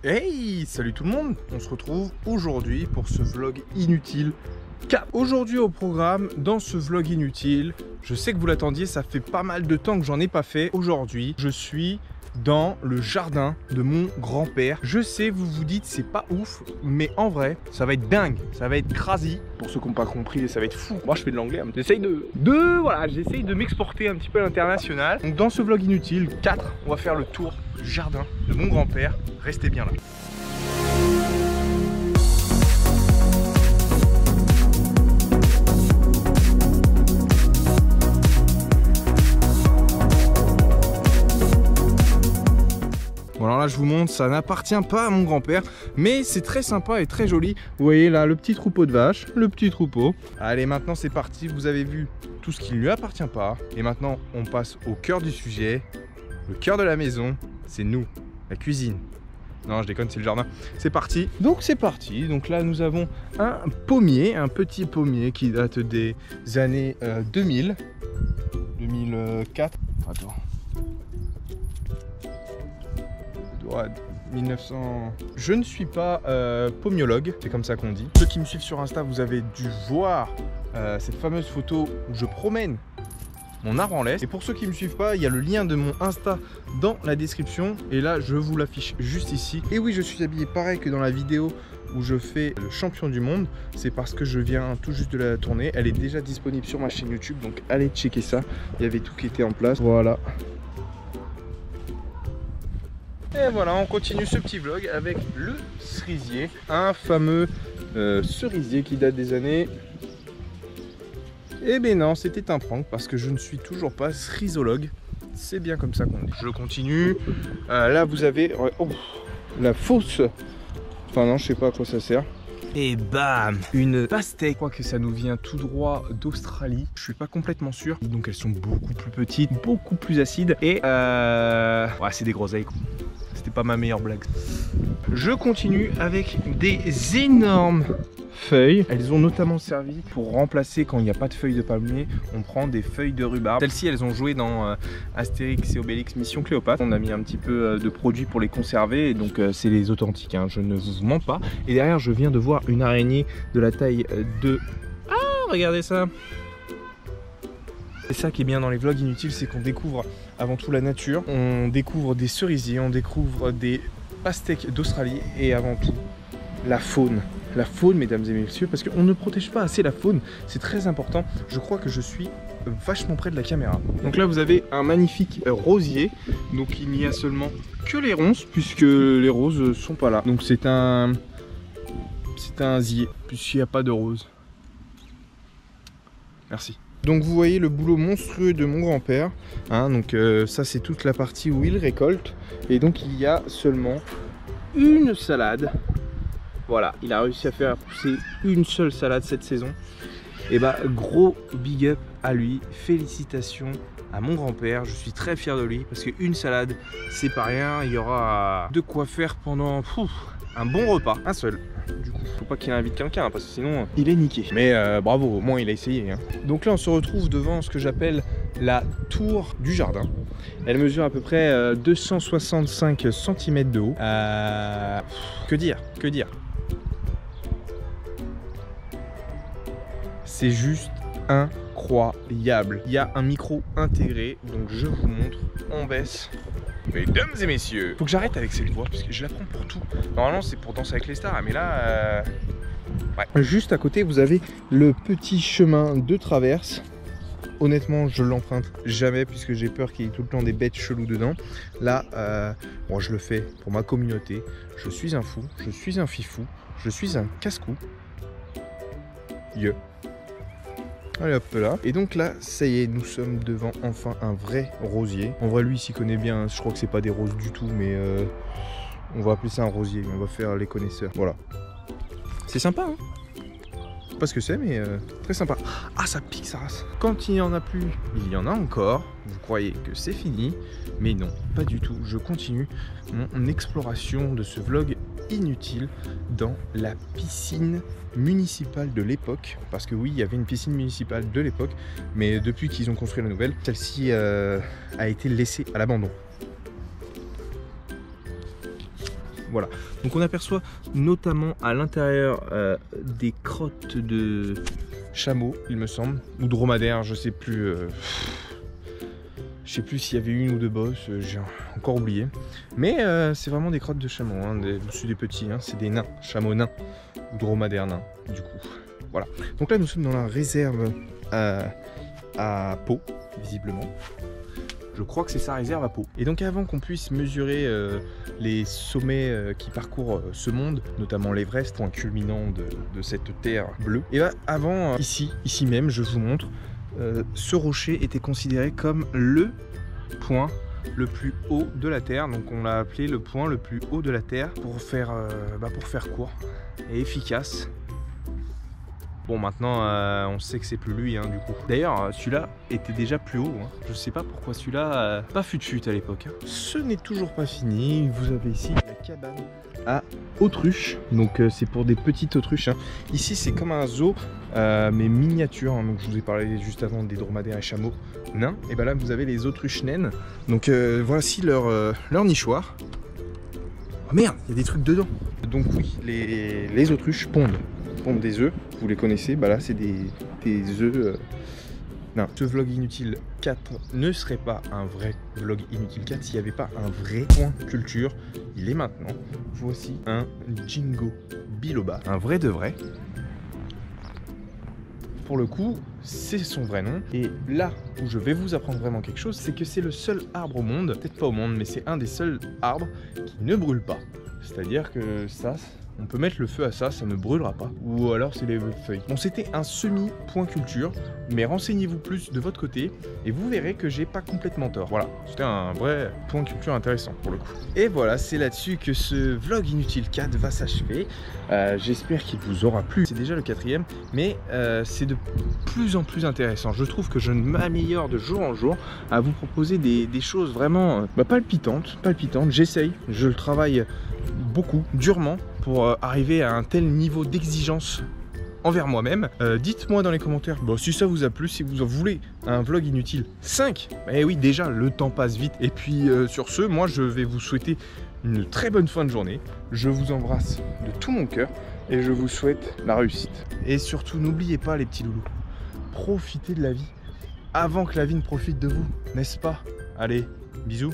Hey, salut tout le monde. On se retrouve aujourd'hui pour ce vlog inutile. Aujourd'hui au programme, dans ce vlog inutile, je sais que vous l'attendiez, ça fait pas mal de temps que j'en ai pas fait. Aujourd'hui, je suis dans le jardin de mon grand-père. Je sais, vous vous dites c'est pas ouf, mais en vrai, ça va être dingue, ça va être crazy. Pour ceux qui n'ont pas compris, ça va être fou. Moi, je fais de l'anglais, j'essaye j'essaye de m'exporter un petit peu à l'international. Donc dans ce vlog inutile 4, on va faire le tour du jardin de mon grand-père. Restez bien là. Bon alors là je vous montre, ça n'appartient pas à mon grand-père, mais c'est très sympa et très joli. Vous voyez là le petit troupeau de vaches, le petit troupeau. Allez, maintenant c'est parti, vous avez vu tout ce qui ne lui appartient pas. Et maintenant on passe au cœur du sujet. Le cœur de la maison, c'est nous, la cuisine. Non je déconne, c'est le jardin. C'est parti. Donc c'est parti, donc là nous avons un pommier, un petit pommier qui date des années 2000, 2004. Attends. 1900. Je ne suis pas pommiologue, c'est comme ça qu'on dit. Ceux qui me suivent sur Insta, vous avez dû voir cette fameuse photo où je promène mon arbre en laisse. Et pour ceux qui ne me suivent pas, il y a le lien de mon Insta dans la description. Et là, je vous l'affiche juste ici. Et oui, je suis habillé pareil que dans la vidéo où je fais le champion du monde. C'est parce que je viens tout juste de la tourner. Elle est déjà disponible sur ma chaîne YouTube, donc allez checker ça. Il y avait tout qui était en place. Voilà. Et voilà, on continue ce petit vlog avec le cerisier, un fameux cerisier qui date des années... Eh ben non, c'était un prank parce que je ne suis toujours pas cerisologue. C'est bien comme ça qu'on dit. Je continue. Là, vous avez la fausse... Enfin non, je sais pas à quoi ça sert. Et bam, une pastèque. Je crois que ça nous vient tout droit d'Australie. Je suis pas complètement sûr. Donc elles sont beaucoup plus petites, beaucoup plus acides. Et ouais, c'est des groseilles. C'était pas ma meilleure blague. Je continue avec des énormes feuilles. Elles ont notamment servi pour remplacer quand il n'y a pas de feuilles de palmier. On prend des feuilles de rhubarbe. Celles-ci, elles ont joué dans Astérix et Obélix Mission Cléopâtre. On a mis un petit peu de produits pour les conserver. Et donc c'est les authentiques, hein, je ne vous mens pas. Et derrière, je viens de voir une araignée de la taille de... Ah, regardez ça! C'est ça qui est bien dans les vlogs inutiles, c'est qu'on découvre avant tout la nature, on découvre des cerisiers, on découvre des pastèques d'Australie et avant tout la faune. La faune, mesdames et messieurs, parce qu'on ne protège pas assez la faune, c'est très important. Je crois que je suis vachement près de la caméra. Donc là vous avez un magnifique rosier, donc il n'y a seulement que les ronces puisque les roses sont pas là. Donc c'est un zier puisqu'il n'y a pas de roses. Merci. Donc vous voyez le boulot monstrueux de mon grand-père, hein, donc ça c'est toute la partie où il récolte. Et donc il y a seulement une salade. Voilà, il a réussi à faire pousser une seule salade cette saison. Et bah gros big up à lui, félicitations à mon grand-père, je suis très fier de lui parce qu'une salade c'est pas rien, il y aura de quoi faire pendant un bon repas, un seul. Du coup, faut pas qu'il invite quelqu'un parce que sinon il est niqué. Mais bravo, au moins il a essayé. Hein. Donc là, on se retrouve devant ce que j'appelle la tour du jardin. Elle mesure à peu près 265 cm de haut. Que dire? Que dire? C'est juste incroyable. Il y a un micro intégré, donc je vous montre. On baisse. Mesdames et messieurs, faut que j'arrête avec cette voix parce que je la prends pour tout. Normalement c'est pour danser avec les stars, mais là ouais. Juste à côté vous avez le petit chemin de traverse. Honnêtement je l'emprunte jamais puisque j'ai peur qu'il y ait tout le temps des bêtes cheloues dedans. Là bon, je le fais pour ma communauté. Je suis un fou, je suis un fifou, je suis un casse-cou. Allez hop là. Et donc là, ça y est, nous sommes devant enfin un vrai rosier. En vrai, lui, il s'y connaît bien. Je crois que c'est pas des roses du tout, mais on va appeler ça un rosier. On va faire les connaisseurs. Voilà. C'est sympa, hein? Je sais pas ce que c'est, mais très sympa. Ah, ça pique sa race. Quand il n'y en a plus, il y en a encore. Vous croyez que c'est fini, mais non, pas du tout. Je continue mon exploration de ce vlog inutile dans la piscine municipale de l'époque, parce que oui, il y avait une piscine municipale de l'époque, mais depuis qu'ils ont construit la nouvelle, celle-ci a été laissée à l'abandon. Voilà, donc on aperçoit notamment à l'intérieur des crottes de chameaux, il me semble, ou dromadaires, je sais plus. Je sais plus s'il y avait une ou deux bosses, j'ai encore oublié. Mais c'est vraiment des crottes de chameaux, hein, c'est des petits, hein, c'est des nains, chameaux nains, ou dromadaires nains, du coup. Voilà, donc là nous sommes dans la réserve à Pau, visiblement. Je crois que c'est sa réserve à Pau. Et donc avant qu'on puisse mesurer les sommets qui parcourent ce monde, notamment l'Everest, point culminant de cette terre bleue, et bien avant, ici même, je vous montre, ce rocher était considéré comme le point le plus haut de la Terre. Donc on l'a appelé le point le plus haut de la Terre pour faire court et efficace. Bon, maintenant on sait que c'est plus lui, hein, du coup. D'ailleurs celui-là était déjà plus haut, hein. Je sais pas pourquoi celui-là pas fut à l'époque, hein. Ce n'est toujours pas fini. Vous avez ici la cabane à autruches. Donc c'est pour des petites autruches, hein. Ici c'est comme un zoo mais miniature, hein. Donc je vous ai parlé juste avant des dromadaires et chameaux nains. Et ben là vous avez les autruches naines. Donc voici leur nichoir. Oh merde, il y a des trucs dedans. Donc oui, les autruches pondent des œufs, vous les connaissez, bah là c'est des œufs. Non, ce vlog inutile 4 ne serait pas un vrai vlog inutile 4 s'il n'y avait pas un vrai point culture. Il est maintenant. Voici un Jingo biloba, un vrai de vrai. Pour le coup, c'est son vrai nom. Et là où je vais vous apprendre vraiment quelque chose, c'est que c'est le seul arbre au monde, peut-être pas au monde, mais c'est un des seuls arbres qui ne brûle pas. C'est-à-dire que ça, on peut mettre le feu à ça, ça ne brûlera pas. Ou alors c'est les feuilles. Bon, c'était un semi-point culture, mais renseignez-vous plus de votre côté et vous verrez que j'ai pas complètement tort. Voilà, c'était un vrai point culture intéressant pour le coup. Et voilà, c'est là-dessus que ce vlog inutile 4 va s'achever. J'espère qu'il vous aura plu. C'est déjà le 4e, mais c'est de plus en plus intéressant. Je trouve que je m'améliore de jour en jour à vous proposer des choses vraiment palpitantes. J'essaye, je le travaille beaucoup, durement, pour arriver à un tel niveau d'exigence envers moi-même. Dites-moi dans les commentaires si ça vous a plu, si vous en voulez un vlog inutile 5. Eh oui, déjà le temps passe vite. Et puis sur ce, moi je vais vous souhaiter une très bonne fin de journée. Je vous embrasse de tout mon cœur et je vous souhaite la réussite. Et surtout, n'oubliez pas les petits loulous, profitez de la vie avant que la vie ne profite de vous, n'est-ce pas? Allez, bisous.